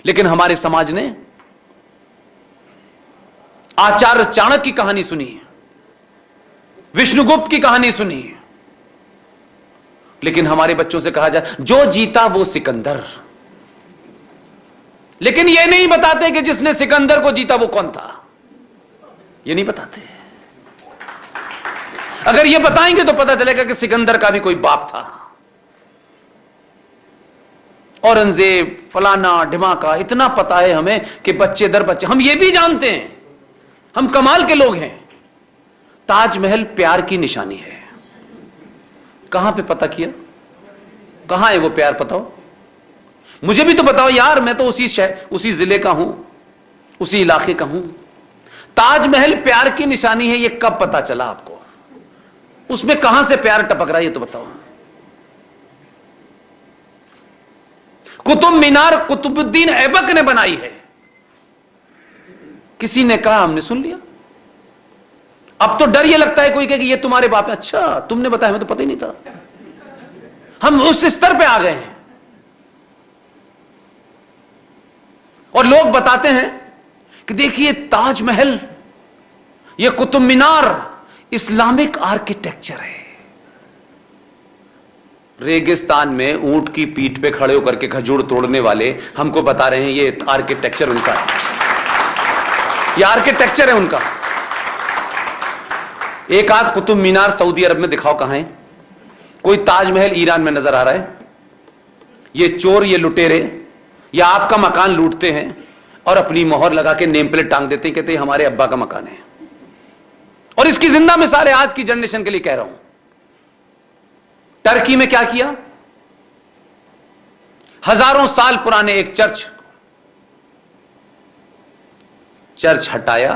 लेकिन हमारे समाज ने आचार्य चाणक्य की कहानी सुनी, विष्णुगुप्त की कहानी सुनी, लेकिन हमारे बच्चों से कहा जाए जो जीता वो सिकंदर, लेकिन यह नहीं बताते कि जिसने सिकंदर को जीता वो कौन था। यह नहीं बताते। अगर यह बताएंगे तो पता चलेगा कि सिकंदर का भी कोई बाप था। औरंगजेब, फलाना ढिमाका, इतना पता है हमें कि बच्चे दर बच्चे हम ये भी जानते हैं, हम कमाल के लोग हैं। ताजमहल प्यार की निशानी है। कहां पे पता किया? कहां है वो प्यार? बताओ मुझे भी तो बताओ यार, मैं तो उसी जिले का हूं, उसी इलाके का हूं। ताजमहल प्यार की निशानी है, ये कब पता चला आपको? उसमें कहां से प्यार टपक रहा है ये तो बताओ। कुतुब मीनार कुतुबुद्दीन ऐबक ने बनाई है, किसी ने कहा, हमने सुन लिया। अब तो डर ये लगता है कोई कहे कि ये तुम्हारे बाप है। अच्छा तुमने बताया, हमें तो पता ही नहीं था। हम उस स्तर पे आ गए हैं। और लोग बताते हैं कि देखिए ताजमहल, ये कुतुब मीनार इस्लामिक आर्किटेक्चर है। रेगिस्तान में ऊंट की पीठ पे खड़े होकर के खजूर तोड़ने वाले हमको बता रहे हैं ये आर्किटेक्चर उनका है, ये आर्किटेक्चर है उनका। एक आध कुतुब मीनार सऊदी अरब में दिखाओ कहां है? कोई ताजमहल ईरान में नजर आ रहा है? ये चोर, ये लुटेरे, या आपका मकान लूटते हैं और अपनी मोहर लगा के नेम प्लेट टांग देते हैं, कहते हैं हमारे अब्बा का मकान है। और इसकी जिंदा मिसाल है, आज की जनरेशन के लिए कह रहा हूं। टर्की में क्या किया? हजारों साल पुराने एक चर्च हटाया,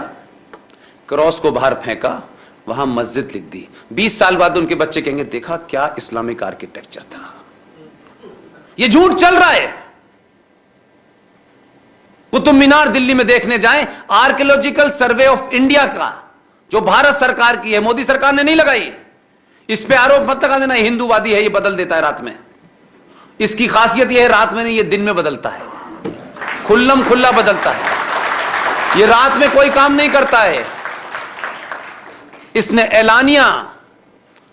क्रॉस को बाहर फेंका, वहां मस्जिद लिख दी। 20 साल बाद उनके बच्चे कहेंगे देखा क्या इस्लामिक आर्किटेक्चर था। यह झूठ चल रहा है। कुतुब मीनार दिल्ली में देखने जाएं, आर्कियोलॉजिकल सर्वे ऑफ इंडिया का, जो भारत सरकार की है, मोदी सरकार ने नहीं लगाई। इस पे आरोप मत लगा देना हिंदूवादी है, ये बदल देता है रात में। इसकी खासियत यह है रात में नहीं, ये दिन में बदलता है, खुल्लम खुल्ला बदलता है। ये रात में कोई काम नहीं करता है। इसने एलानिया,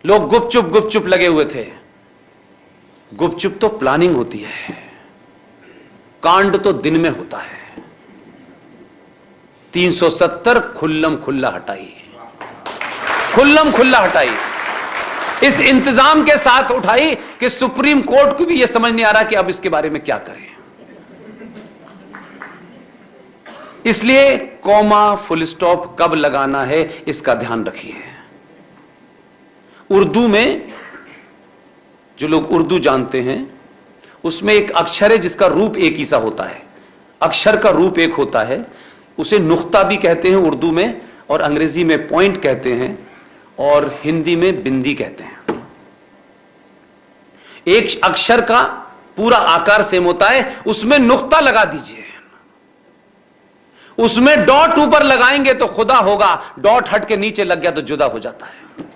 लोग गुपचुप लगे हुए थे। गुपचुप तो प्लानिंग होती है, कांड तो दिन में होता है। 370 खुल्लम खुल्ला हटाई, खुल्लम खुल्ला हटाई। इस इंतजाम के साथ उठाई कि सुप्रीम कोर्ट को भी यह समझ नहीं आ रहा कि अब इसके बारे में क्या करें। इसलिए कॉमा फुल स्टॉप कब लगाना है इसका ध्यान रखिए। उर्दू में, जो लोग उर्दू जानते हैं, उसमें एक अक्षर है जिसका रूप एक ही सा होता है। अक्षर का रूप एक होता है, उसे नुक्ता भी कहते हैं उर्दू में, और अंग्रेजी में पॉइंट कहते हैं, और हिंदी में बिंदी कहते हैं। एक अक्षर का पूरा आकार सेम होता है, उसमें नुक्ता लगा दीजिए। उसमें डॉट ऊपर लगाएंगे तो खुदा होगा, डॉट हट के नीचे लग गया तो जुदा हो जाता है।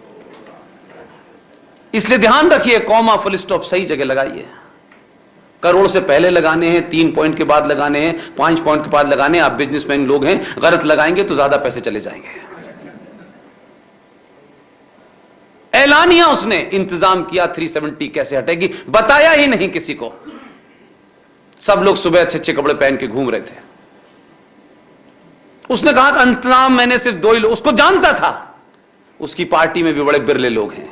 इसलिए ध्यान रखिए, कॉमा फुल स्टॉप सही जगह लगाइए। करोड़ से पहले लगाने हैं, 3 पॉइंट के बाद लगाने हैं, 5 पॉइंट के बाद लगाने हैं। आप बिजनेसमैन लोग हैं, गलत लगाएंगे तो ज्यादा पैसे चले जाएंगे। एलानिया उसने इंतजाम किया, 370 कैसे हटेगी बताया ही नहीं किसी को। सब लोग सुबह अच्छे अच्छे कपड़े पहन के घूम रहे थे। उसने कहा कि इंतजाम मैंने सिर्फ 2 ही लोग, उसको जानता था। उसकी पार्टी में भी बड़े बिरले लोग हैं,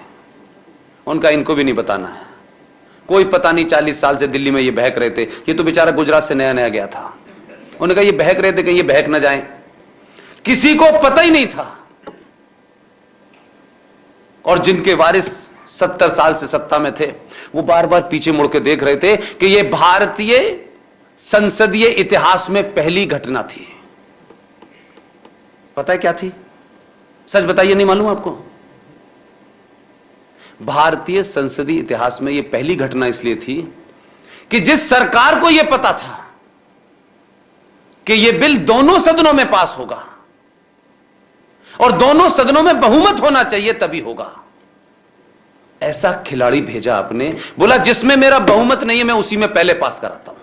उनका इनको भी नहीं बताना है। कोई पता नहीं 40 साल से दिल्ली में ये बहक रहे थे। ये तो बेचारा गुजरात से नया नया गया था। उन्होंने कहा ये बहक रहे थे कि ये बहक ना जाए, किसी को पता ही नहीं था। और जिनके वारिस 70 साल से सत्ता में थे, वो बार बार पीछे मुड़ के देख रहे थे कि ये भारतीय संसदीय इतिहास में पहली घटना थी। पता है क्या थी? सच बताइए, नहीं मालूम आपको? भारतीय संसदीय इतिहास में यह पहली घटना इसलिए थी कि जिस सरकार को यह पता था कि यह बिल दोनों सदनों में पास होगा और दोनों सदनों में बहुमत होना चाहिए तभी होगा, ऐसा खिलाड़ी भेजा आपने। बोला जिसमें मेरा बहुमत नहीं है मैं उसी में पहले पास कराता हूं।